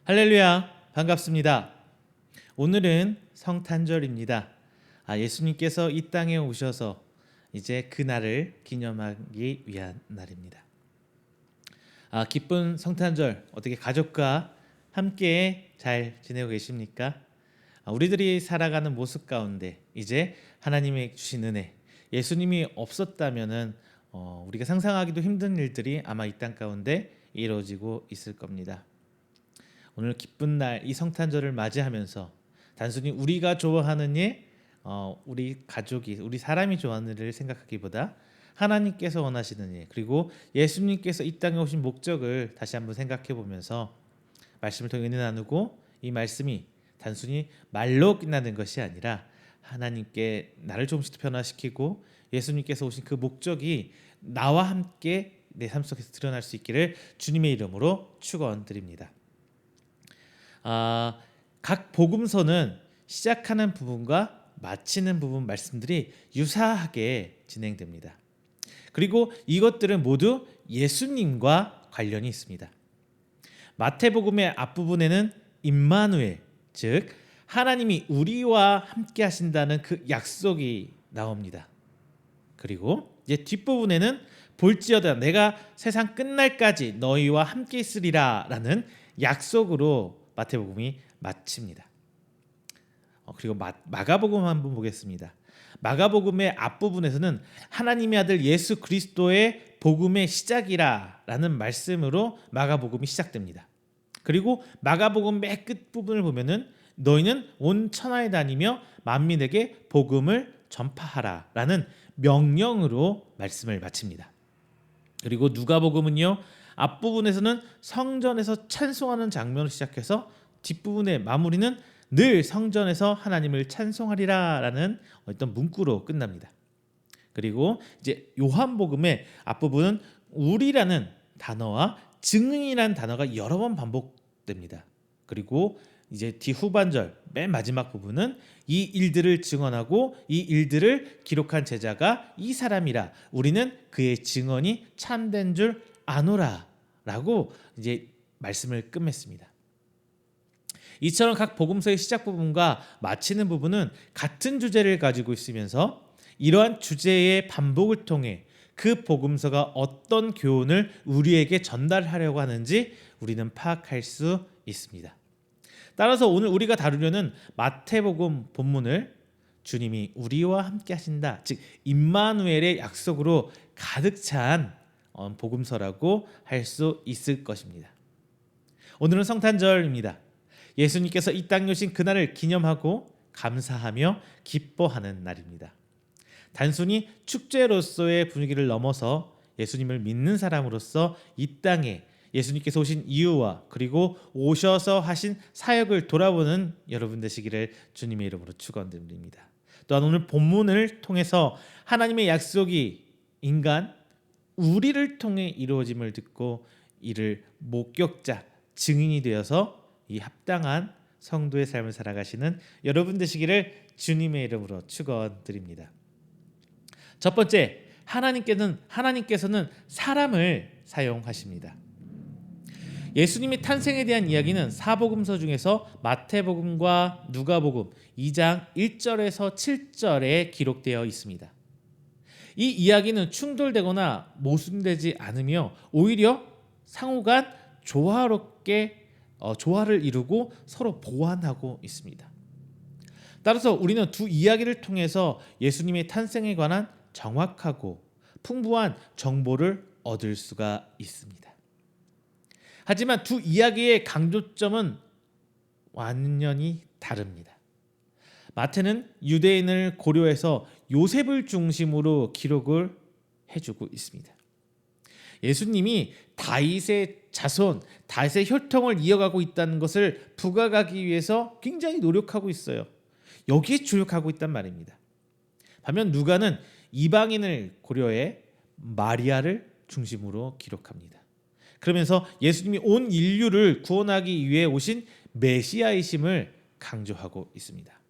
할렐루야, 반갑습니다. 오늘은 성탄절입니다. 예수님께서 이 땅에 오셔서 이제 그날을 기념하기 위한 날입니다. 기쁜 성탄절, 어떻게 가족과 함께 잘 지내고 계십니까? 우리들이 살아가는 모습 가운데 이제 하나님의 주신 은혜, 예수님이 없었다면은 우리가 상상하기도 힘든 일들이 아마 이 땅 가운데 이루어지고 있을 겁니다. 오늘 기쁜 날 이 성탄절을 맞이하면서 단순히 우리가 좋아하는 일, 우리 가족이, 우리 사람이 좋아하는 일을 생각하기보다 하나님께서 원하시는 일, 그리고 예수님께서 이 땅에 오신 목적을 다시 한번 생각해 보면서 말씀을 통해 은혜 나누고, 이 말씀이 단순히 말로 끝나는 것이 아니라 하나님께 나를 조금씩 변화시키고 예수님께서 오신 그 목적이 나와 함께 내 삶 속에서 드러날 수 있기를 주님의 이름으로 축원드립니다. 각 복음서는 시작하는 부분과 마치는 부분 말씀들이 유사하게 진행됩니다. 그리고 이것들은 모두 예수님과 관련이 있습니다. 마태복음의 앞부분에는 임마누엘, 즉 하나님이 우리와 함께 하신다는 그 약속이 나옵니다. 그리고 이제 뒷부분에는 볼지어다 내가 세상 끝날까지 너희와 함께 있으리라 라는 약속으로 마태복음이 마칩니다. 그리고 마가복음 한번 보겠습니다. 마가복음의 앞부분에서는 하나님의 아들 예수 그리스도의 복음의 시작이라 라는 말씀으로 마가복음이 시작됩니다. 그리고 마가복음 맨 끝부분을 보면은 너희는 온 천하에 다니며 만민에게 복음을 전파하라 라는 명령으로 말씀을 마칩니다. 그리고 누가복음은요, 앞부분에서는 성전에서 찬송하는 장면을 시작해서 뒷부분의 마무리는 늘 성전에서 하나님을 찬송하리라 라는 어떤 문구로 끝납니다. 그리고 이제 요한복음의 앞부분은 우리라는 단어와 증인이라는 단어가 여러 번 반복됩니다. 그리고 이제 뒤후반절 맨 마지막 부분은 이 일들을 증언하고 이 일들을 기록한 제자가 이 사람이라 우리는 그의 증언이 참된 줄 아노라 라고 이제 말씀을 끝맺습니다. 이처럼 각 복음서의 시작 부분과 마치는 부분은 같은 주제를 가지고 있으면서 이러한 주제의 반복을 통해 그 복음서가 어떤 교훈을 우리에게 전달하려고 하는지 우리는 파악할 수 있습니다. 따라서 오늘 우리가 다루려는 마태복음 본문을 주님이 우리와 함께 하신다, 즉 임마누엘의 약속으로 가득 찬 복음서라고 할 수 있을 것입니다. 오늘은 성탄절입니다. 예수님께서 이 땅에 오신 그날을 기념하고 감사하며 기뻐하는 날입니다. 단순히 축제로서의 분위기를 넘어서 예수님을 믿는 사람으로서 이 땅에 예수님께서 오신 이유와 그리고 오셔서 하신 사역을 돌아보는 여러분 되시기를 주님의 이름으로 축원드립니다. 또한 오늘 본문을 통해서 하나님의 약속이 인간 우리를 통해 이루어짐을 듣고 이를 목격자, 증인이 되어서 이 합당한 성도의 삶을 살아가시는 여러분 되시기를 주님의 이름으로 축원드립니다. 첫 번째, 하나님께서는 사람을 사용하십니다. 예수님의 탄생에 대한 이야기는 사복음서 중에서 마태복음과 누가복음 2장 1절에서 7절에 기록되어 있습니다. 이 이야기는 충돌되거나 모순되지 않으며 오히려 상호간 조화롭게 조화를 이루고 서로 보완하고 있습니다. 따라서 우리는 두 이야기를 통해서 예수님의 탄생에 관한 정확하고 풍부한 정보를 얻을 수가 있습니다. 하지만 두 이야기의 강조점은 완전히 다릅니다. 마태는 유대인을 고려해서 요셉을 중심으로 기록을 해주고 있습니다. 예수님이 다윗의 자손, 다윗의 혈통을 이어가고 있다는 것을 부각하기 위해서 굉장히 노력하고 있어요. 여기에 주력하고 있단 말입니다. 반면 누가는 이방인을 고려해 마리아를 중심으로 기록합니다. 그러면서 예수님이 온 인류를 구원하기 위해 오신 메시아이심을 강조하고 있습니다.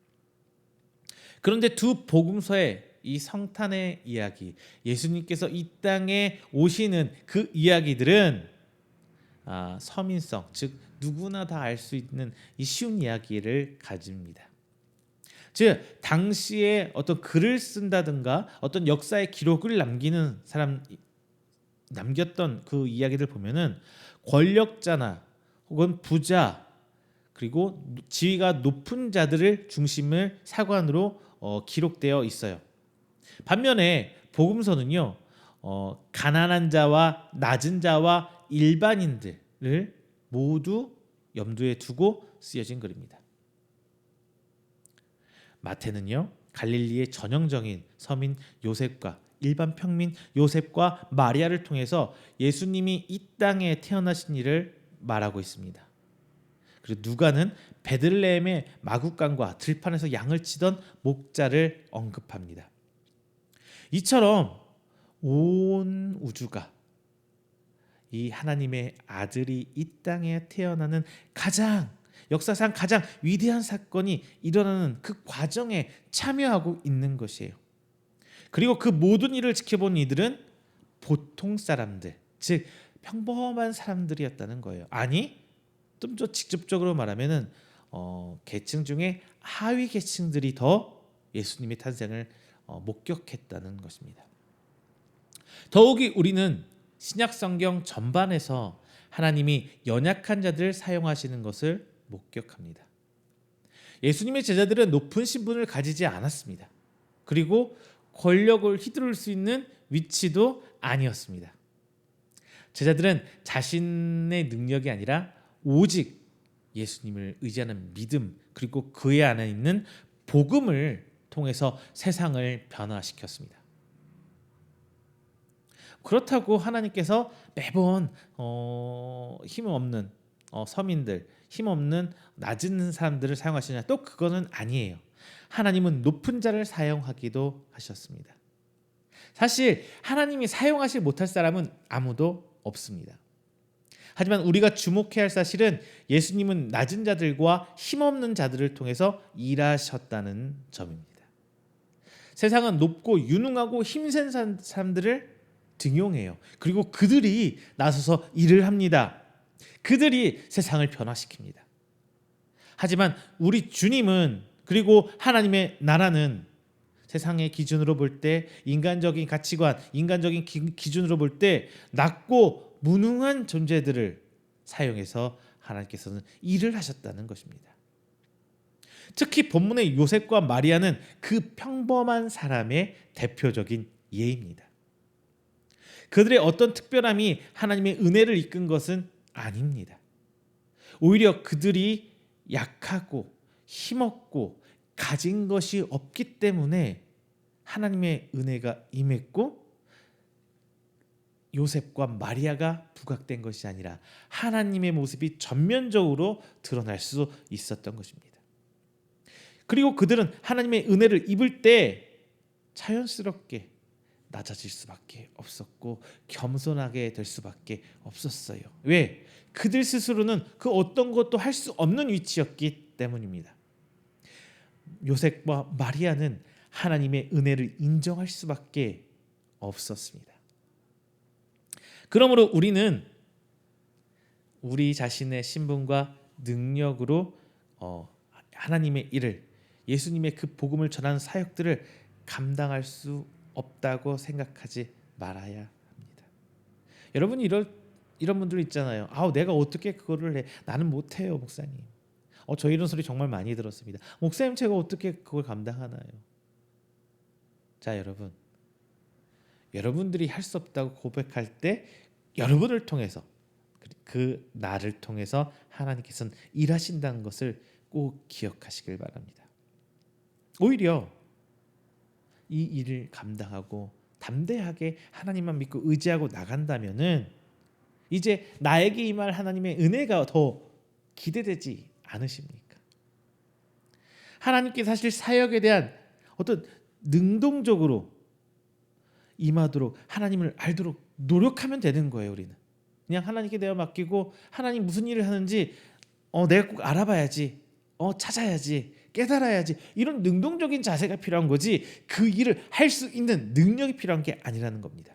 그런데 두 복음서의 이 성탄의 이야기, 예수님께서 이 땅에 오시는 그 이야기들은 서민성, 즉 누구나 다 알 수 있는 이 쉬운 이야기를 가집니다. 즉 당시에 어떤 글을 쓴다든가 어떤 역사의 기록을 남기는 사람 남겼던 그 이야기를 보면은 권력자나 혹은 부자 그리고 지위가 높은 자들을 중심을 사관으로 기록되어 있어요. 반면에 복음서는요, 가난한 자와 낮은 자와 일반인들을 모두 염두에 두고 쓰여진 글입니다. 마태는요, 갈릴리의 전형적인 서민 요셉과 일반 평민 요셉과 마리아를 통해서 예수님이 이 땅에 태어나신 일을 말하고 있습니다. 그리고 누가는 베들레헴의 마구간과 들판에서 양을 치던 목자를 언급합니다. 이처럼 온 우주가 이 하나님의 아들이 이 땅에 태어나는 역사상 가장 위대한 사건이 일어나는 그 과정에 참여하고 있는 것이에요. 그리고 그 모든 일을 지켜본 이들은 보통 사람들, 즉 평범한 사람들이었다는 거예요. 아니, 좀 더 직접적으로 말하면은 계층 중에 하위 계층들이 더 예수님의 탄생을 목격했다는 것입니다. 더욱이 우리는 신약 성경 전반에서 하나님이 연약한 자들을 사용하시는 것을 목격합니다. 예수님의 제자들은 높은 신분을 가지지 않았습니다. 그리고 권력을 휘두를 수 있는 위치도 아니었습니다. 제자들은 자신의 능력이 아니라 오직 예수님을 의지하는 믿음 그리고 그의 안에 있는 복음을 통해서 세상을 변화시켰습니다. 그렇다고 하나님께서 매번 힘없는 서민들, 힘없는 낮은 사람들을 사용하시냐? 또 그거는 아니에요. 하나님은 높은 자를 사용하기도 하셨습니다. 사실 하나님이 사용하지 못할 사람은 아무도 없습니다. 하지만 우리가 주목해야 할 사실은 예수님은 낮은 자들과 힘없는 자들을 통해서 일하셨다는 점입니다. 세상은 높고 유능하고 힘센 사람들을 등용해요. 그리고 그들이 나서서 일을 합니다. 그들이 세상을 변화시킵니다. 하지만 우리 주님은 그리고 하나님의 나라는 세상의 기준으로 볼 때 인간적인 가치관, 인간적인 기준으로 볼 때 낮고 무능한 존재들을 사용해서 하나님께서는 일을 하셨다는 것입니다. 특히 본문의 요셉과 마리아는 그 평범한 사람의 대표적인 예입니다. 그들의 어떤 특별함이 하나님의 은혜를 이끈 것은 아닙니다. 오히려 그들이 약하고 힘없고 가진 것이 없기 때문에 하나님의 은혜가 임했고 요셉과 마리아가 부각된 것이 아니라 하나님의 모습이 전면적으로 드러날 수 있었던 것입니다. 그리고 그들은 하나님의 은혜를 입을 때 자연스럽게 낮아질 수밖에 없었고 겸손하게 될 수밖에 없었어요. 왜? 그들 스스로는 그 어떤 것도 할 수 없는 위치였기 때문입니다. 요셉과 마리아는 하나님의 은혜를 인정할 수밖에 없었습니다. 그러므로 우리는 우리 자신의 신분과 능력으로 하나님의 일을 예수님의 그 복음을 전하는 사역들을 감당할 수 없다고 생각하지 말아야 합니다. 여러분 이런 분들 있잖아요. 내가 어떻게 그거를 해? 나는 못해요, 목사님. 저 이런 소리 정말 많이 들었습니다. 목사님 제가 어떻게 그걸 감당하나요? 자, 여러분들이 할 수 없다고 고백할 때 여러분을 통해서 그 나를 통해서 하나님께서는 일하신다는 것을 꼭 기억하시길 바랍니다. 오히려 이 일을 감당하고 담대하게 하나님만 믿고 의지하고 나간다면은 이제 나에게 임할 하나님의 은혜가 더 기대되지 않으십니까? 하나님께 사실 사역에 대한 어떤 능동적으로 임하도록 하나님을 알도록 노력하면 되는 거예요. 우리는 그냥 하나님께 내가 맡기고 하나님 무슨 일을 하는지 내가 꼭 알아봐야지, 찾아야지, 깨달아야지, 이런 능동적인 자세가 필요한 거지 그 일을 할 수 있는 능력이 필요한 게 아니라는 겁니다.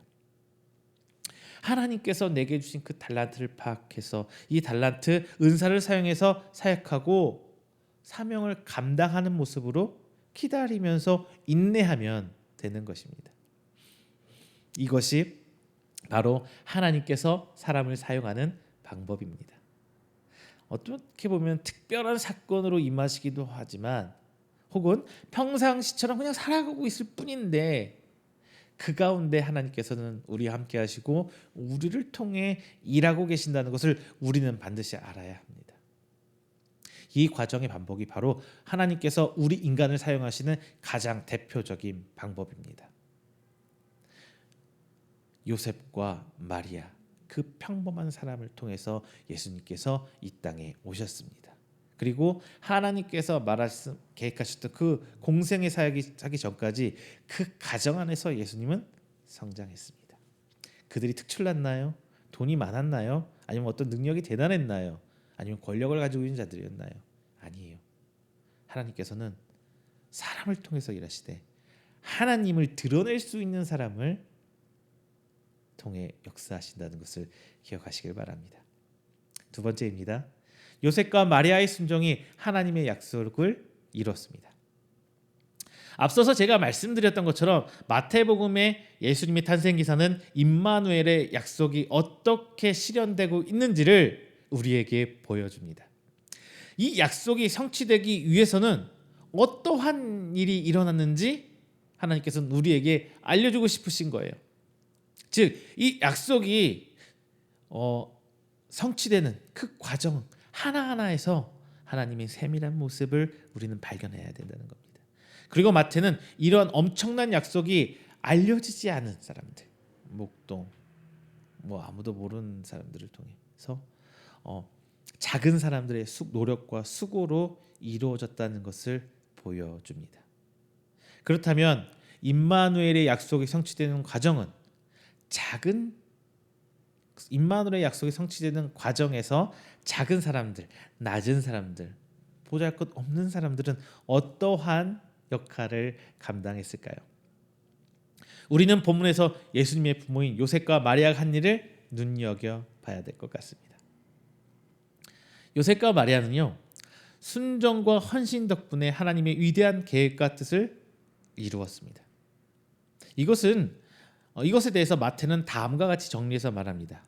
하나님께서 내게 주신 그 달란트를 파악해서 이 달란트 은사를 사용해서 사역하고 사명을 감당하는 모습으로 기다리면서 인내하면 되는 것입니다. 이것이 바로 하나님께서 사람을 사용하는 방법입니다. 어떻게 보면 특별한 사건으로 임하시기도 하지만 혹은 평상시처럼 그냥 살아가고 있을 뿐인데 그 가운데 하나님께서는 우리와 함께 하시고 우리를 통해 일하고 계신다는 것을 우리는 반드시 알아야 합니다. 이 과정의 반복이 바로 하나님께서 우리 인간을 사용하시는 가장 대표적인 방법입니다. 요셉과 마리아, 그 평범한 사람을 통해서 예수님께서 이 땅에 오셨습니다. 그리고 하나님께서 계획하셨던 그 공생의 사역이 하기 전까지 그 가정 안에서 예수님은 성장했습니다. 그들이 특출났나요? 돈이 많았나요? 아니면 어떤 능력이 대단했나요? 아니면 권력을 가지고 있는 자들이었나요? 아니에요. 하나님께서는 사람을 통해서 일하시되 하나님을 드러낼 수 있는 사람을 통해 역사하신다는 것을 기억하시길 바랍니다. 두 번째입니다. 요셉과 마리아의 순종이 하나님의 약속을 이뤘습니다. 앞서서 제가 말씀드렸던 것처럼 마태복음의 예수님의 탄생 기사는 임마누엘의 약속이 어떻게 실현되고 있는지를 우리에게 보여줍니다. 이 약속이 성취되기 위해서는 어떠한 일이 일어났는지 하나님께서는 우리에게 알려주고 싶으신 거예요. 즉, 이 약속이 성취되는 그 과정 하나하나에서 하나님의 세밀한 모습을 우리는 발견해야 된다는 겁니다. 그리고 마태는 이런 엄청난 약속이 알려지지 않은 사람들, 목동, 아무도 모르는 사람들을 통해서 작은 사람들의 노력과 수고로 이루어졌다는 것을 보여줍니다. 그렇다면 임마누엘의 약속이 성취되는 과정은 임마누엘의 약속이 성취되는 과정에서 작은 사람들, 낮은 사람들, 보잘것없는 사람들은 어떠한 역할을 감당했을까요? 우리는 본문에서 예수님의 부모인 요셉과 마리아가 한 일을 눈여겨봐야 될 것 같습니다. 요셉과 마리아는요, 순종과 헌신 덕분에 하나님의 위대한 계획과 뜻을 이루었습니다. 이것에 대해서 마태는 다음과 같이 정리해서 말합니다.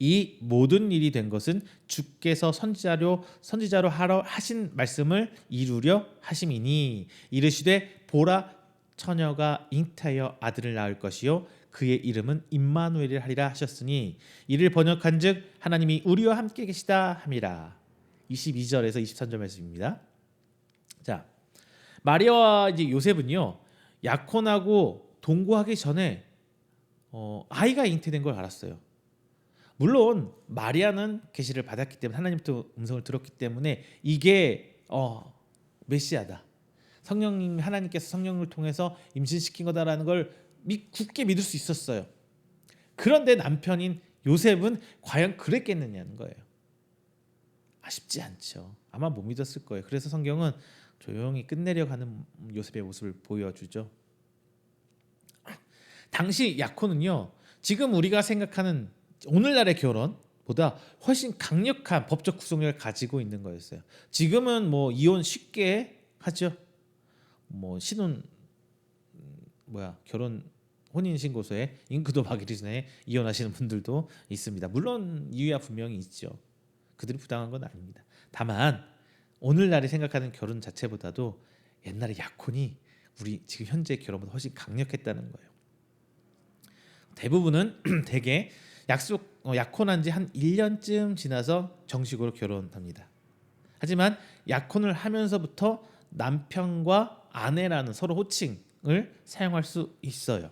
이 모든 일이 된 것은 주께서 선지자로 하러 하신 말씀을 이루려 하심이니 이르시되 보라 처녀가 잉태하여 아들을 낳을 것이요 그의 이름은 임마누엘이라 하리라 하셨으니 이를 번역한즉 하나님이 우리와 함께 계시다 함이라. 22절에서 23절 말씀입니다. 자, 마리아와 이제 요셉은요 약혼하고 동거하기 전에 아이가 잉태된 걸 알았어요. 물론 마리아는 계시를 받았기 때문에 하나님부터 음성을 들었기 때문에 이게 메시아다. 하나님께서 성령을 통해서 임신시킨 거다라는 걸 굳게 믿을 수 있었어요. 그런데 남편인 요셉은 과연 그랬겠느냐는 거예요. 쉽지 않죠. 아마 못 믿었을 거예요. 그래서 성경은 조용히 끝내려 가는 요셉의 모습을 보여주죠. 당시 약혼은요, 지금 우리가 생각하는 오늘날의 결혼보다 훨씬 강력한 법적 구속력을 가지고 있는 거였어요. 지금은 이혼 쉽게 하죠. 결혼 혼인 신고서에 인구도 박이기 전에 이혼하시는 분들도 있습니다. 물론 이유야 분명히 있죠. 그들이 부당한 건 아닙니다. 다만 오늘날에 생각하는 결혼 자체보다도 옛날의 약혼이 우리 지금 현재 결혼보다 훨씬 강력했다는 거예요. 대부분은 대개 약혼한 지 한 1년쯤 지나서 정식으로 결혼합니다. 하지만 약혼을 하면서부터 남편과 아내라는 서로 호칭을 사용할 수 있어요.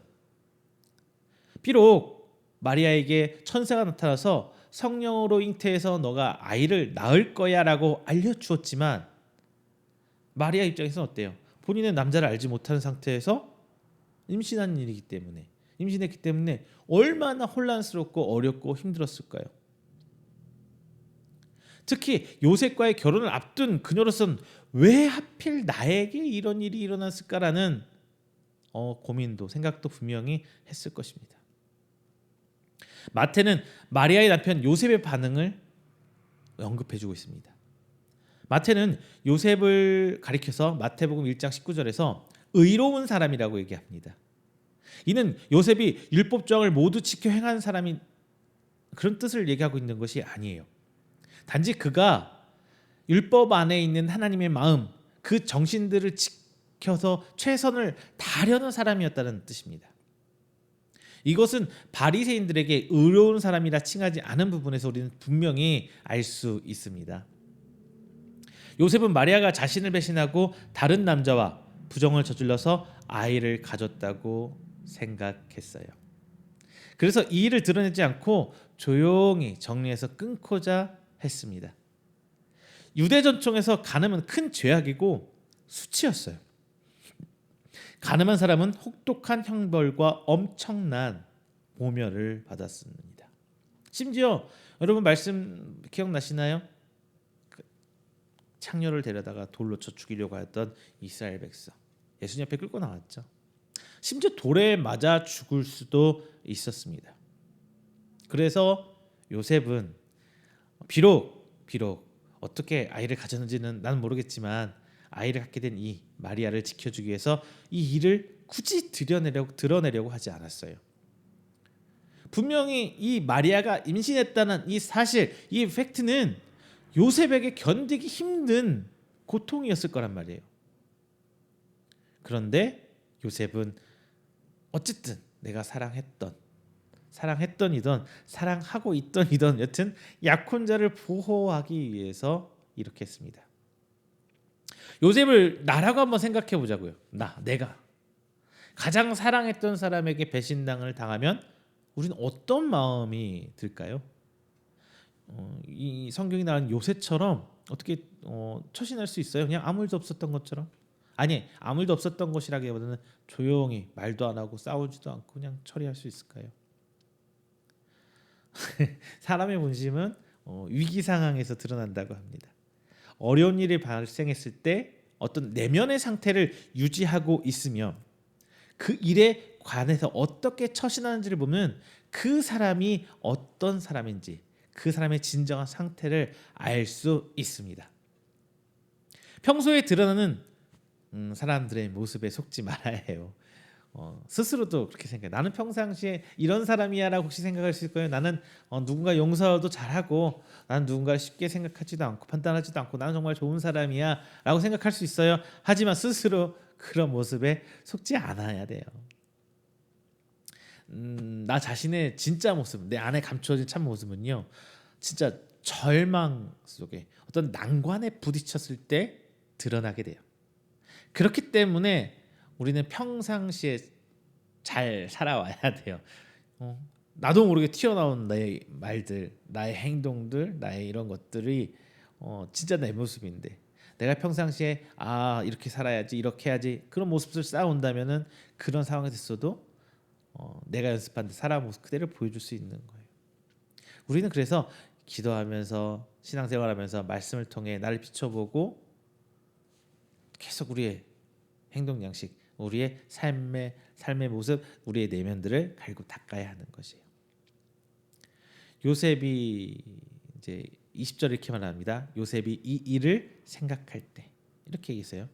비록 마리아에게 천사가 나타나서 성령으로 잉태해서 너가 아이를 낳을 거야 라고 알려주었지만 마리아 입장에서는 어때요? 본인은 남자를 알지 못하는 상태에서 임신했기 때문에 얼마나 혼란스럽고 어렵고 힘들었을까요? 특히 요셉과의 결혼을 앞둔 그녀로서는 왜 하필 나에게 이런 일이 일어났을까라는 고민도 생각도 분명히 했을 것입니다. 마태는 마리아의 남편 요셉의 반응을 언급해주고 있습니다. 마태는 요셉을 가리켜서 마태복음 1장 19절에서 의로운 사람이라고 얘기합니다. 이는 요셉이 율법정을 모두 지켜 행한 사람이 그런 뜻을 얘기하고 있는 것이 아니에요. 단지 그가 율법 안에 있는 하나님의 마음, 그 정신들을 지켜서 최선을 다하려는 사람이었다는 뜻입니다. 이것은 바리새인들에게 의로운 사람이라 칭하지 않은 부분에서 우리는 분명히 알 수 있습니다. 요셉은 마리아가 자신을 배신하고 다른 남자와 부정을 저질러서 아이를 가졌다고 생각했어요. 그래서 이 일을 드러내지 않고 조용히 정리해서 끊고자 했습니다. 유대 전통에서 간음은 큰 죄악이고 수치였어요. 간음한 사람은 혹독한 형벌과 엄청난 모멸을 받았습니다. 심지어 여러분 말씀 기억나시나요? 창녀를 데려다가 돌로 쳐 죽이려고 했던 이스라엘 백성, 예수님 앞에 끌고 나왔죠. 심지어 돌에 맞아 죽을 수도 있었습니다. 그래서 요셉은 비록 어떻게 아이를 가졌는지는 나는 모르겠지만 아이를 갖게 된 이 마리아를 지켜주기 위해서 이 일을 굳이 드러내려고 하지 않았어요. 분명히 이 마리아가 임신했다는 이 사실, 이 팩트는 요셉에게 견디기 힘든 고통이었을 거란 말이에요. 그런데 요셉은 어쨌든 내가 사랑했던이든 사랑하고 있던이든 여튼 약혼자를 보호하기 위해서 이렇게 했습니다. 요셉을 나라고 한번 생각해 보자고요. 내가 가장 사랑했던 사람에게 배신당을 당하면 우리는 어떤 마음이 들까요? 이 성경이 나온 요셉처럼 어떻게 처신할 수 있어요? 그냥 아무 일도 없었던 것처럼? 아니, 아무 일도 없었던 것이라기보다는 조용히 말도 안 하고 싸우지도 않고 그냥 처리할 수 있을까요? 사람의 본심은 위기 상황에서 드러난다고 합니다. 어려운 일이 발생했을 때 어떤 내면의 상태를 유지하고 있으며 그 일에 관해서 어떻게 처신하는지를 보면 그 사람이 어떤 사람인지, 그 사람의 진정한 상태를 알 수 있습니다. 평소에 드러나는 사람들의 모습에 속지 말아야 해요. 스스로도 그렇게 생각해요. 나는 평상시에 이런 사람이야 라고 혹시 생각할 수 있을 거예요. 나는 누군가 용서도 잘하고, 나는 누군가를 쉽게 생각하지도 않고 판단하지도 않고, 나는 정말 좋은 사람이야 라고 생각할 수 있어요. 하지만 스스로 그런 모습에 속지 않아야 돼요. 나 자신의 진짜 모습, 내 안에 감추어진 참 모습은요, 진짜 절망 속에 어떤 난관에 부딪혔을 때 드러나게 돼요. 그렇기 때문에 우리는 평상시에 잘 살아와야 돼요. 나도 모르게 튀어나온 나의 말들, 나의 행동들, 나의 이런 것들이 진짜 내 모습인데, 내가 평상시에 이렇게 살아야지, 이렇게 해야지 그런 모습을 쌓아온다면은 그런 상황에 있어도 내가 연습한 살아온 모습 그대로 보여줄 수 있는 거예요. 우리는 그래서 기도하면서 신앙생활하면서 말씀을 통해 나를 비춰보고 계속 우리의 행동 양식, 우리의 삶의 모습, 우리의 내면들을 갈고 닦아야 하는 것이에요. 요셉이 이제 20절 이렇게 말합니다. 요셉이 이 일을 생각할 때 이렇게 얘기했어요.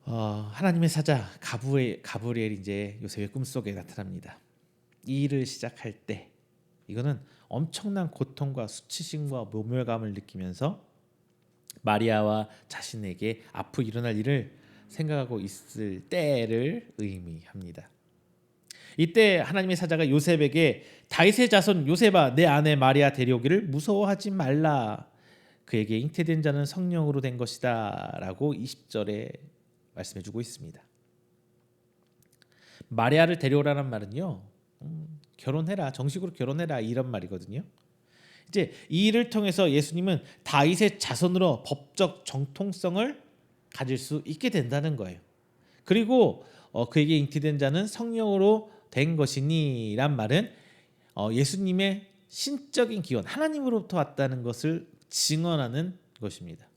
하나님의 사자 가브리엘이 이제 요셉의 꿈속에 나타납니다. 이 일을 시작할 때 이거는 엄청난 고통과 수치심과 모멸감을 느끼면서 마리아와 자신에게 앞으로 일어날 일을 생각하고 있을 때를 의미합니다. 이때 하나님의 사자가 요셉에게 다윗의 자손 요셉아, 내 아내 마리아 데려오기를 무서워하지 말라. 그에게 잉태된 자는 성령으로 된 것이다 라고 20절에 말씀해주고 있습니다. 마리아를 데려오라는 말은요, 결혼해라, 정식으로 결혼해라 이런 말이거든요. 이제 이 일을 통해서 예수님은 다윗의 자손으로 법적 정통성을 가질 수 있게 된다는 거예요. 그리고 그에게 잉태된 자는 성령으로 된 것이니란 말은 예수님의 신적인 기원, 하나님으로부터 왔다는 것을 증언하는 것입니다.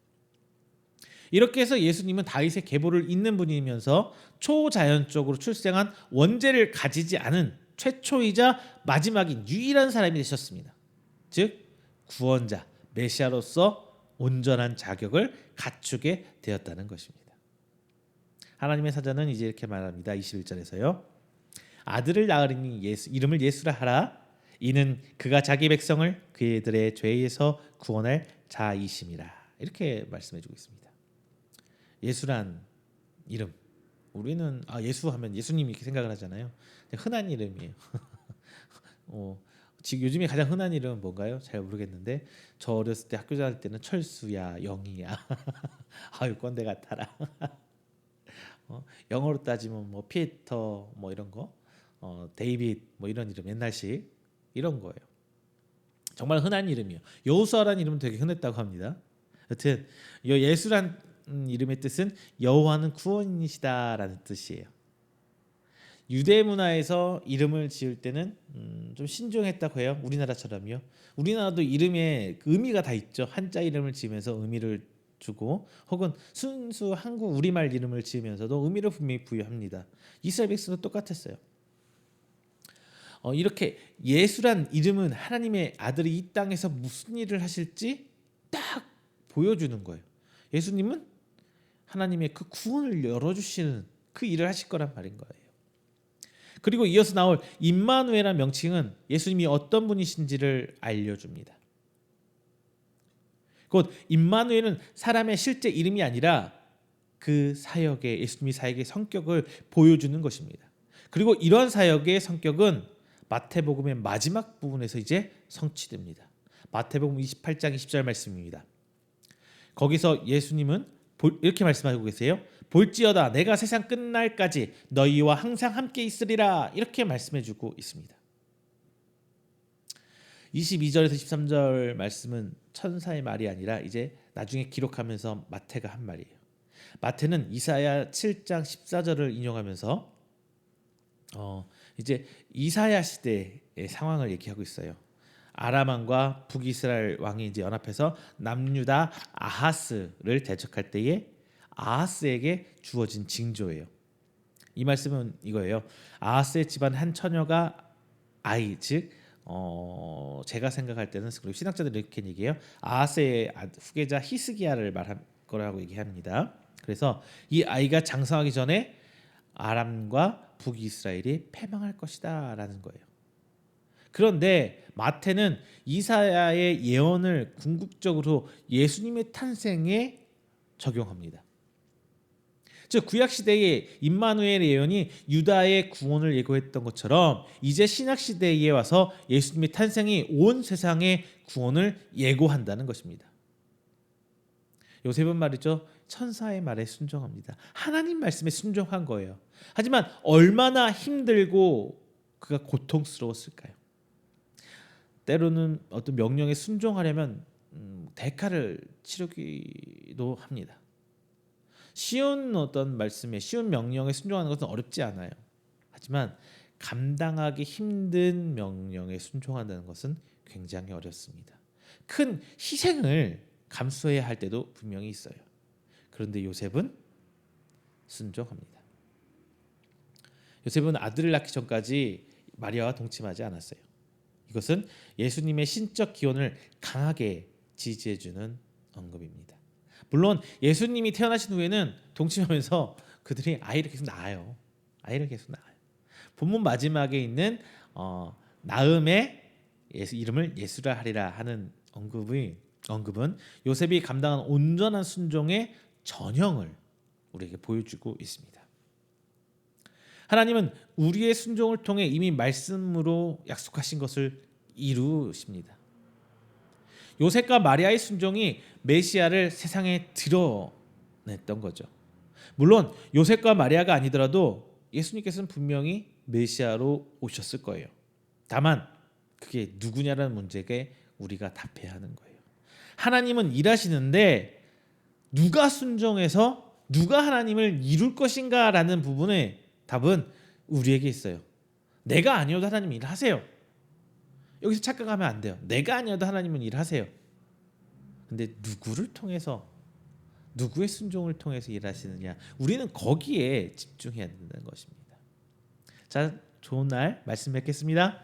이렇게 해서 예수님은 다윗의 계보를 잇는 분이면서 초자연적으로 출생한 원죄를 가지지 않은 최초이자 마지막인 유일한 사람이 되셨습니다. 즉 구원자 메시아로서 온전한 자격을 갖추게 되었다는 것입니다. 하나님의 사자는 이제 이렇게 말합니다. 21절에서요. 아들을 낳으리니 이름을 예수라 하라. 이는 그가 자기 백성을 그들의 죄에서 구원할 자이심이라. 이렇게 말씀해주고 있습니다. 예수란 이름, 우리는 예수하면 예수님 이렇게 생각을 하잖아요. 흔한 이름이에요. 지금 요즘에 가장 흔한 이름은 뭔가요? 잘 모르겠는데 저 어렸을 때 학교 다닐 때는 철수야, 영희야. 아유 꼰대 같아라. 영어로 따지면 뭐 피에터 뭐 이런 거, 데이빗 뭐 이런 이름 옛날식 이런 거예요. 정말 흔한 이름이에요. 여호수아라는 이름은 되게 흔했다고 합니다. 여튼 예수란 이름의 뜻은 여호와는 구원이시다라는 뜻이에요. 유대 문화에서 이름을 지을 때는 좀 신중했다고 해요. 우리나라처럼요. 우리나라도 이름에 의미가 다 있죠. 한자 이름을 지으면서 의미를 주고 혹은 순수 한국 우리말 이름을 지으면서도 의미를 분명히 부여합니다. 이스라엘 백성도 똑같았어요. 이렇게 예수란 이름은 하나님의 아들이 이 땅에서 무슨 일을 하실지 딱 보여주는 거예요. 예수님은 하나님의 그 구원을 열어주시는 그 일을 하실 거란 말인 거예요. 그리고 이어서 나올 임마누엘이라는 명칭은 예수님이 어떤 분이신지를 알려줍니다. 곧 임마누엘은 사람의 실제 이름이 아니라 그 사역의 예수님이 사역의 성격을 보여주는 것입니다. 그리고 이런 사역의 성격은 마태복음의 마지막 부분에서 이제 성취됩니다. 마태복음 28장 20절 말씀입니다. 거기서 예수님은 이렇게 말씀하고 계세요. 볼지어다 내가 세상 끝날까지 너희와 항상 함께 있으리라. 이렇게 말씀해주고 있습니다. 22절에서 13절 말씀은 천사의 말이 아니라 이제 나중에 기록하면서 마태가 한 말이에요. 마태는 이사야 7장 14절을 인용하면서 이제 이사야 시대의 상황을 얘기하고 있어요. 아람 왕과 북이스라엘 왕이 이제 연합해서 남유다 아하스를 대적할 때에 아하스에게 주어진 징조예요. 이 말씀은 이거예요. 아하스의 집안 한 처녀가 즉 제가 생각할 때는 그리고 신학자들이 이렇게 얘기해요. 아하스의 후계자 히스기야를 말한 거라고 얘기합니다. 그래서 이 아이가 장성하기 전에 아람과 북이스라엘이 패망할 것이다라는 거예요. 그런데 마태는 이사야의 예언을 궁극적으로 예수님의 탄생에 적용합니다. 즉 구약 시대의 임마누엘의 예언이 유다의 구원을 예고했던 것처럼 이제 신약 시대에 와서 예수님의 탄생이 온 세상의 구원을 예고한다는 것입니다. 요셉은 말이죠. 천사의 말에 순종합니다. 하나님 말씀에 순종한 거예요. 하지만 얼마나 힘들고 그가 고통스러웠을까요? 때로는 어떤 명령에 순종하려면 대가를 치르기도 합니다. 쉬운 어떤 말씀에 쉬운 명령에 순종하는 것은 어렵지 않아요. 하지만 감당하기 힘든 명령에 순종한다는 것은 굉장히 어렵습니다. 큰 희생을 감수해야 할 때도 분명히 있어요. 그런데 요셉은 순종합니다. 요셉은 아들을 낳기 전까지 마리아와 동침하지 않았어요. 이것은 예수님의 신적 기원을 강하게 지지해주는 언급입니다. 물론 예수님이 태어나신 후에는 동침하면서 그들이 아이를 계속 낳아요. 본문 마지막에 있는 나음의 이름을 예수라 하리라 하는 언급은 요셉이 감당한 온전한 순종의 전형을 우리에게 보여주고 있습니다. 하나님은 우리의 순종을 통해 이미 말씀으로 약속하신 것을 이루십니다. 요셉과 마리아의 순종이 메시아를 세상에 드러냈던 거죠. 물론 요셉과 마리아가 아니더라도 예수님께서는 분명히 메시아로 오셨을 거예요. 다만 그게 누구냐라는 문제에 우리가 답해야 하는 거예요. 하나님은 일하시는데 누가 순종해서 누가 하나님을 이룰 것인가라는 부분의 답은 우리에게 있어요. 내가 아니어도 하나님 일하세요. 여기서 착각하면 안 돼요. 내가 아니어도 하나님은 일하세요. 근데 누구를 통해서 누구의 순종을 통해서 일하시느냐, 우리는 거기에 집중해야 된다는 것입니다. 자, 좋은 날 말씀 뵙겠습니다.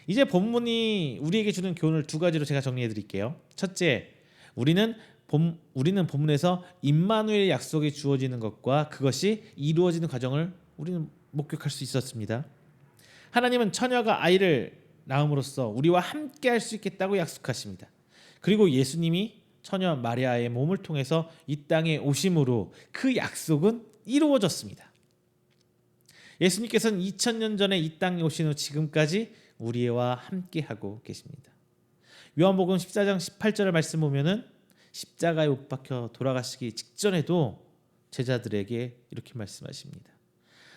이제 본문이 우리에게 주는 교훈을 두 가지로 제가 정리해 드릴게요. 첫째, 우리는 본문에서 임마누엘 약속이 주어지는 것과 그것이 이루어지는 과정을 우리는 목격할 수 있었습니다. 하나님은 처녀가 아이를 낳음으로써 우리와 함께 할 수 있겠다고 약속하십니다. 그리고 예수님이 처녀 마리아의 몸을 통해서 이 땅에 오심으로 그 약속은 이루어졌습니다. 예수님께서는 2000년 전에 이 땅에 오신 후 지금까지 우리와 함께 하고 계십니다. 요한복음 14장 18절의 말씀 보면은 십자가에 못 박혀 돌아가시기 직전에도 제자들에게 이렇게 말씀하십니다.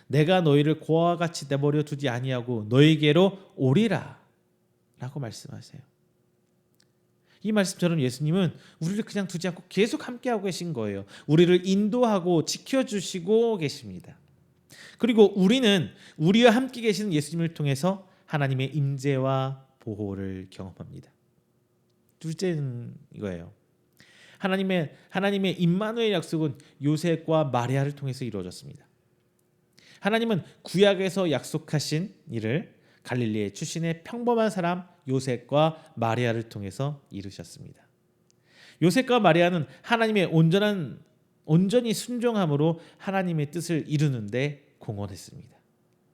내가 너희를 고아와 같이 내버려 두지 아니하고 너희에게로 오리라 라고 말씀하세요. 이 말씀처럼 예수님은 우리를 그냥 두지 않고 계속 함께하고 계신 거예요. 우리를 인도하고 지켜주시고 계십니다. 그리고 우리는 우리와 함께 계시는 예수님을 통해서 하나님의 임재와 보호를 경험합니다. 둘째는 이거예요. 하나님의 임마누엘 약속은 요셉과 마리아를 통해서 이루어졌습니다. 하나님은 구약에서 약속하신 일을 갈릴리의 출신의 평범한 사람 요셉과 마리아를 통해서 이루셨습니다. 요셉과 마리아는 하나님의 온전히 순종함으로 하나님의 뜻을 이루는데 공헌했습니다.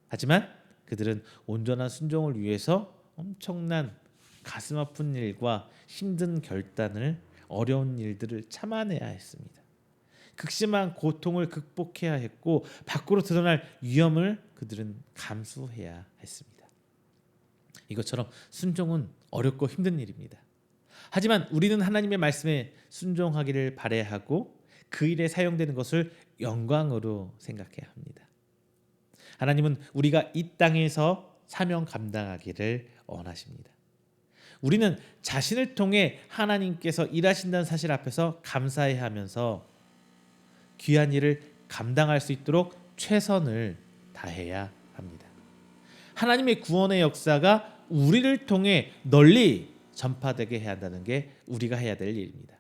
하지만 그들은 온전한 순종을 위해서 엄청난 가슴 아픈 일과 힘든 결단을 어려운 일들을 참아내야 했습니다. 극심한 고통을 극복해야 했고 밖으로 드러날 위험을 그들은 감수해야 했습니다. 이것처럼 순종은 어렵고 힘든 일입니다. 하지만 우리는 하나님의 말씀에 순종하기를 바라야 하고 그 일에 사용되는 것을 영광으로 생각해야 합니다. 하나님은 우리가 이 땅에서 사명 감당하기를 원하십니다. 우리는 자신을 통해 하나님께서 일하신다는 사실 앞에서 감사해야 하면서 귀한 일을 감당할 수 있도록 최선을 다해야 합니다. 하나님의 구원의 역사가 우리를 통해 널리 전파되게 해야 한다는 게 우리가 해야 될 일입니다.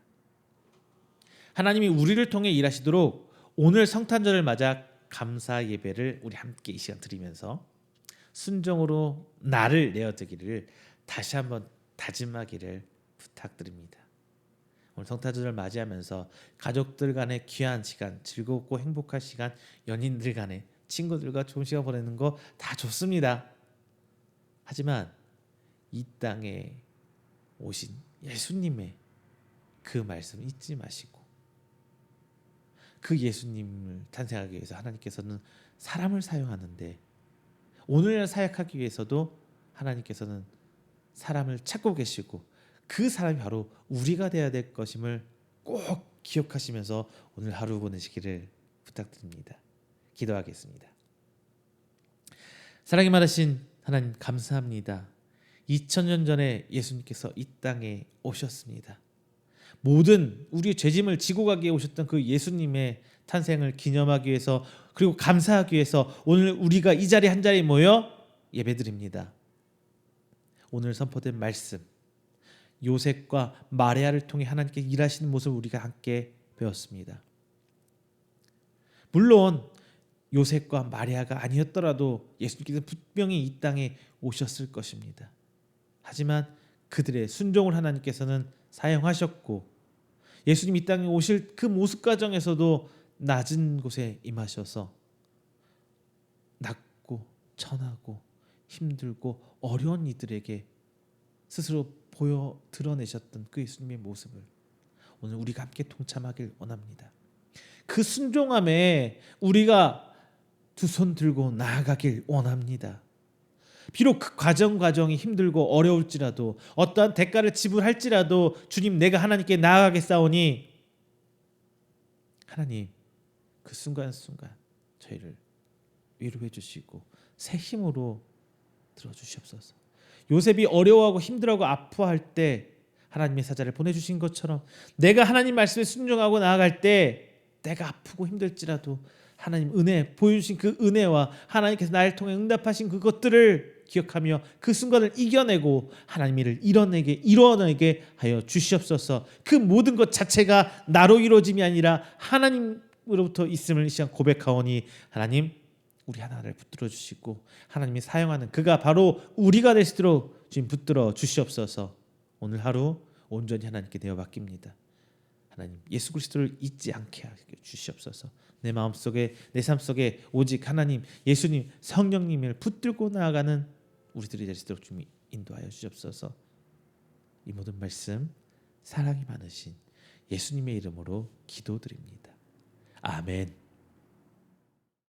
하나님이 우리를 통해 일하시도록 오늘 성탄절을 맞아 감사 예배를 우리 함께 이 시간 드리면서 순종으로 나를 내어드기를 다시 한번 다짐하기를 부탁드립니다. 오늘 성탄절을 맞이하면서 가족들 간의 귀한 시간, 즐겁고 행복한 시간, 연인들 간의 친구들과 좋은 시간 보내는 거 다 좋습니다. 하지만 이 땅에 오신 예수님의 그 말씀 잊지 마시고 그 예수님을 탄생하기 위해서 하나님께서는 사람을 사용하는데 오늘날 사역하기 위해서도 하나님께서는 사람을 찾고 계시고 그 사람이 바로 우리가 되어야 될 것임을 꼭 기억하시면서 오늘 하루 보내시기를 부탁드립니다. 기도하겠습니다. 사랑이 많으신 하나님 감사합니다. 2000년 전에 예수님께서 이 땅에 오셨습니다. 모든 우리의 죄짐을 지고 가기 위해 오셨던 그 예수님의 탄생을 기념하기 위해서 그리고 감사하기 위해서 오늘 우리가 이 자리 한 자리에 모여 예배드립니다. 오늘 선포된 말씀 요셉과 마리아를 통해 하나님께 일하시는 모습을 우리가 함께 배웠습니다. 물론 요셉과 마리아가 아니었더라도 예수님께서 분명히 이 땅에 오셨을 것입니다. 하지만 그들의 순종을 하나님께서는 사용하셨고 예수님 이 땅에 오실 그 모습 과정에서도 낮은 곳에 임하셔서 낮고 천하고 힘들고 어려운 이들에게 스스로 드러내셨던 그 예수님의 모습을 오늘 우리가 함께 동참하길 원합니다. 그 순종함에 우리가 두 손 들고 나아가길 원합니다. 비록 그 과정이 힘들고 어려울지라도 어떠한 대가를 지불할지라도 주님 내가 하나님께 나아가겠사오니 하나님 그 순간순간 저희를 위로해 주시고 새 힘으로 들어주시옵소서. 요셉이 어려워하고 힘들어하고 아파할 때 하나님의 사자를 보내주신 것처럼 내가 하나님 말씀에 순종하고 나아갈 때 내가 아프고 힘들지라도 하나님 은혜 보여주신 그 은혜와 하나님께서 나를 통해 응답하신 그것들을 기억하며 그 순간을 이겨내고 하나님 일을 이뤄내게 하여 주시옵소서. 그 모든 것 자체가 나로 이루어짐이 아니라 하나님으로부터 있음을 이 시간 고백하오니 하나님 우리 하나를 붙들어 주시고 하나님이 사용하는 그가 바로 우리가 될 수 있도록 주님 붙들어 주시옵소서. 오늘 하루 온전히 하나님께 내어 맡깁니다. 하나님 예수 그리스도를 잊지 않게 하여 주시옵소서. 내 마음속에 내 삶 속에 오직 하나님 예수님 성령님을 붙들고 나아가는 우리들이 될 수 있도록 주님 인도하여 주시옵소서. 이 모든 말씀 사랑이 많으신 예수님의 이름으로 기도드립니다. 아멘.